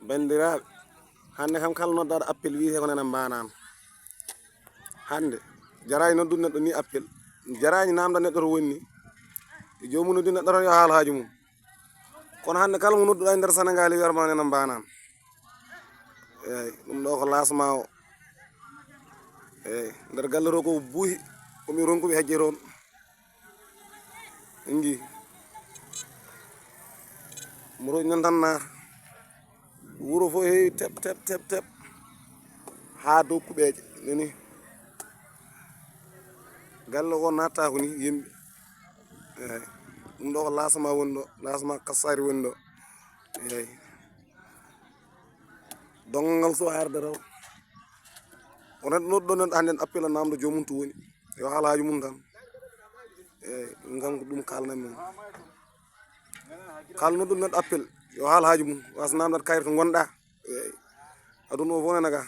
bandiraɓe hande kam kala noddaɗo appel wiite ko nana Mbaanaan hande jarani noddude neɗɗo ni appel jarani namda neɗɗo to woni ni jomum noddi neɗɗo tan yo haal haaju mum kono hande kala mo nodduɗa e nder Sénégal wiyatama nana Mbaanaan eyyi ɗum ɗo ko lasma o eyyi nder galle to ko buuhi komi ronkuɓe hejje toon ingi moroji nan tan naata wuro fo heewi tep tep tep tep ha dow kuɓeje noni galle ko natta ko ni yimɓe eyyi ɗum ɗo ko lasma woni ɗo lasma kassari woni ɗo eyyi dongal ngal so arde taw onon nodɗo neɗɗo hande appel namdo jomum to woni yo haal haaju mum tan eyyi ɗum kam ko ɗum kalnanmi kala nodduɗo neɗɗo appel yo haal haaju mum wasa namdade kayit ko gonɗa eyyi aduna o fof nana ga